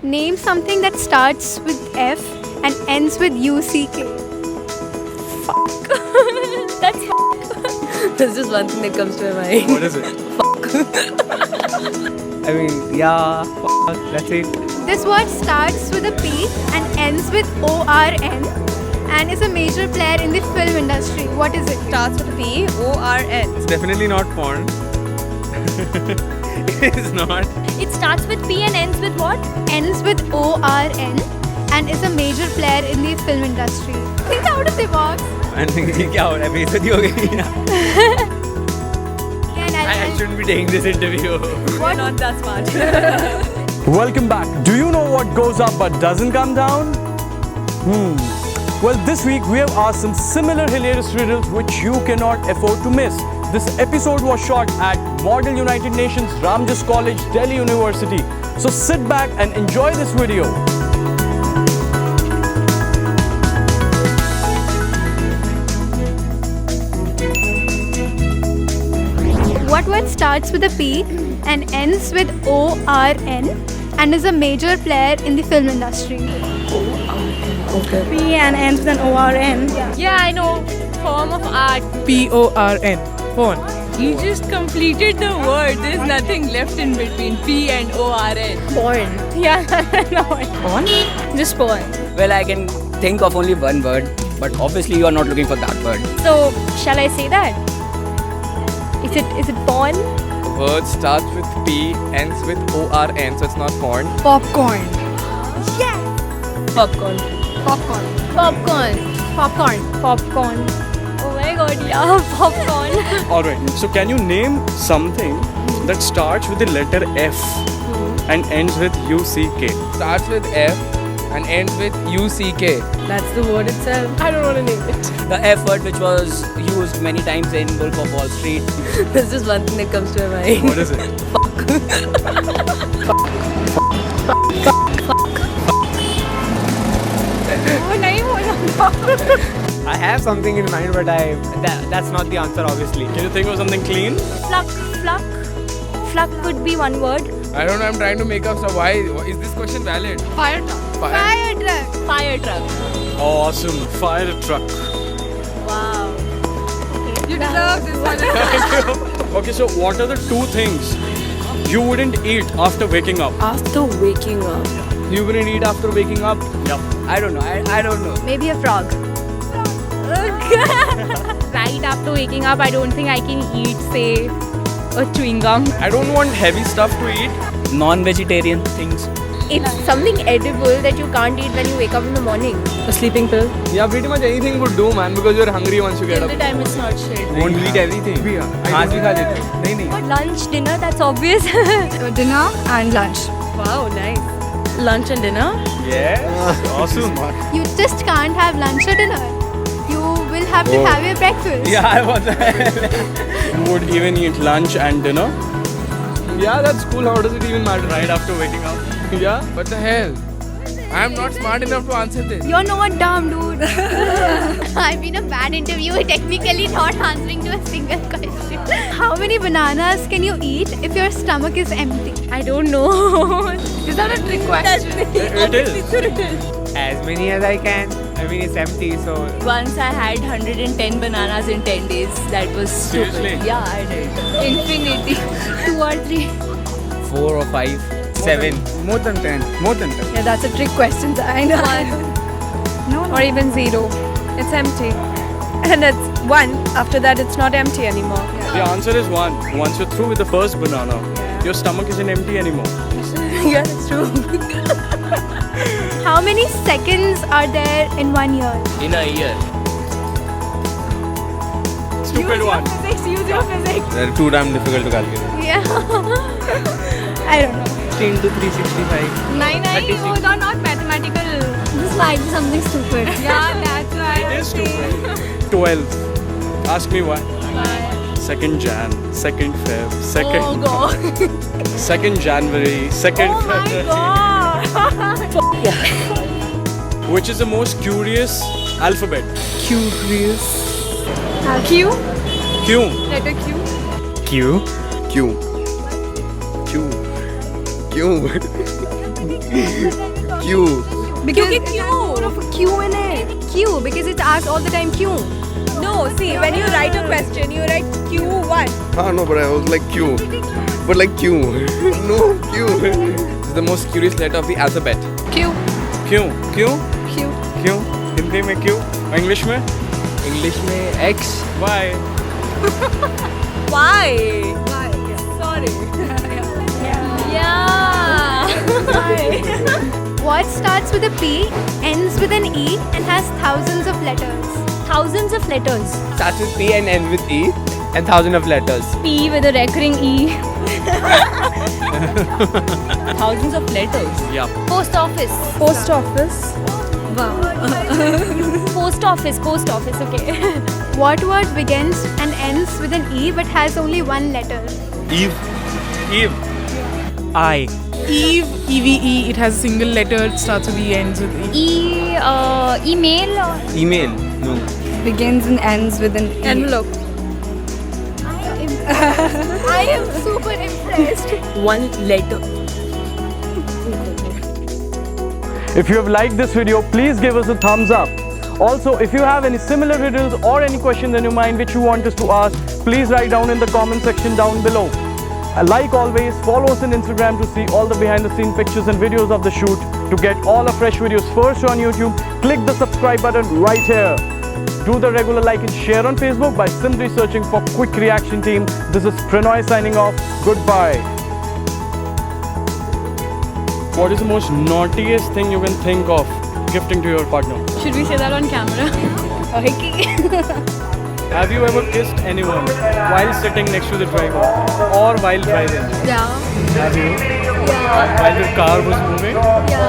Name something that starts with F and ends with UCK. Fuck. That's There's just one thing that comes to my mind. What is it? I mean, yeah, that's it. This word starts with a P and ends with ORN and is a major player in the film industry. What is it? Starts with a P, O-R-N. It's definitely not porn. It is not. It starts with P and ends with what? Ends with ORN and is a major player in the film industry. Think out of the box. I'm thinking, क्या हो रहा है? बेइज्जती हो गई ना? I shouldn't be taking this interview. We're not that smart. Welcome back. Do you know what goes up but doesn't come down? Well, this week we have asked some similar hilarious riddles which you cannot afford to miss. This episode was shot at Model United Nations Ramjas College, Delhi University. So sit back and enjoy this video. What word starts with a P and ends with ORN and is a major player in the film industry? P and ends with an ORN. Yeah, I know. Form of art. P-O-R-N. Porn. You just completed the word. There's nothing left in between P and O-R-N. Porn. Yeah, no. Porn? Just porn. Well, I can think of only one word, but obviously you are not looking for that word. So, shall I say that? Is it porn? The word starts with P, ends with ORN, so it's not porn. Popcorn. Popcorn. Popcorn. Popcorn. Popcorn. Popcorn. Oh my god, yeah, popcorn. Alright, so can you name something that starts with the letter F and ends with UCK? Starts with F and ends with UCK. That's the word itself. I don't want to name it. The F word which was used many times in Wolf of Wall Street. There's just one thing that comes to my mind. What is it? I have something in mind, but that's not the answer, obviously. Can you think of something clean? Fluck. Fluck could be one word. I don't know, I'm trying to make up stuff. Why is this question valid? Fire truck. Fire truck. Fire truck. Awesome. Fire truck. Wow. You deserve this one. Okay, so what are the two things you wouldn't eat after waking up? After waking up. You wouldn't eat after waking up? I don't know. I don't know. Maybe a frog. Right after waking up, I don't think I can eat, say, a chewing gum. I don't want heavy stuff to eat. Non-vegetarian things. It's something edible that you can't eat when you wake up in the morning. A sleeping pill. Yeah, pretty much anything would do, man, because you're hungry once you get Till up. the time it's not shit. Won't eat everything. आज भी खा लेते हैं. नहीं. Lunch, dinner, that's obvious. Dinner and lunch. Wow, nice. Lunch and dinner? Yes. Awesome. You just can't have lunch or dinner. You will have to have your breakfast. Yeah, I was. You would even eat lunch and dinner Yeah, that's cool. How does it even matter? right after waking up. Yeah. What the hell? I'm not smart enough to answer this. You're not dumb, dude. I've been a bad interviewer, technically not answering to a single question. How many bananas can you eat if your stomach is empty? I don't know. Is that a trick question? It is. As many as I can. I mean, it's empty, so. Once I had 110 bananas in 10 days. That was stupid. Seriously? Yeah, I did. Infinity. 2 or 3? 4 or 5. 7. More than 10. More than 10. Yeah, that's a trick question. I know. No. Or even 0. It's empty. And it's 1. After that, it's not empty anymore. The answer is 1. Once you're through with the first banana, your stomach isn't empty anymore. Yeah, that's true. How many seconds are there in 1 year? In a year. Stupid one. Use your physics. They're too damn difficult to calculate. Yeah. I don't know. 16 to 365. Those are not mathematical. This might be something stupid. Yeah, that's right. It is stupid. 12. Ask me why. 2nd Jan, 2nd Feb, 2nd. Oh god. 2nd January, 2nd Oh my February. god. Which is the most curious alphabet? Curious. Q? Q. Letter Q? Q. Q. Q. Because it has more of a Q in it. Q, because it's asked all the time Q. No, see, when you write a question, you write Q1. Ah, no, but I was like Q. But like Q. No, Q. This is the most curious letter of the alphabet. Q. Q. Q. Q. Q. Hindi में Q. English में English में X. Y. Why? Why? Sorry. Yeah. What starts with a P, ends with an E, and has thousands of letters? Thousands of letters. Starts with P and ends with E. And thousands of letters. P with a recurring E. Thousands of letters. Yeah. Post office. Post office. Post office, okay. What word begins and ends with an E but has only one letter? Eve. Eve. I. Eve, EVE, it has a single letter, it starts with E, ends with E. Email or? Email. No. Begins and ends with an E. Envelope. I am super impressed. One letter. If you have liked this video, please give us a thumbs up. Also, if you have any similar riddles or any questions in your mind which you want us to ask, please write down in the comment section down below. Like always, follow us on Instagram to see all the behind the scene pictures and videos of the shoot. To get all our fresh videos first on YouTube, click the subscribe button right here. Do the regular like and share on Facebook by simply searching for Quick Reaction Team. This is Pranoy signing off. Goodbye. What is the most naughtiest thing you can think of gifting to your partner? Should we say that on camera? Have you ever kissed anyone while sitting next to the driver or while driving? Yeah. Have you? Yeah. While the car was moving? Yeah.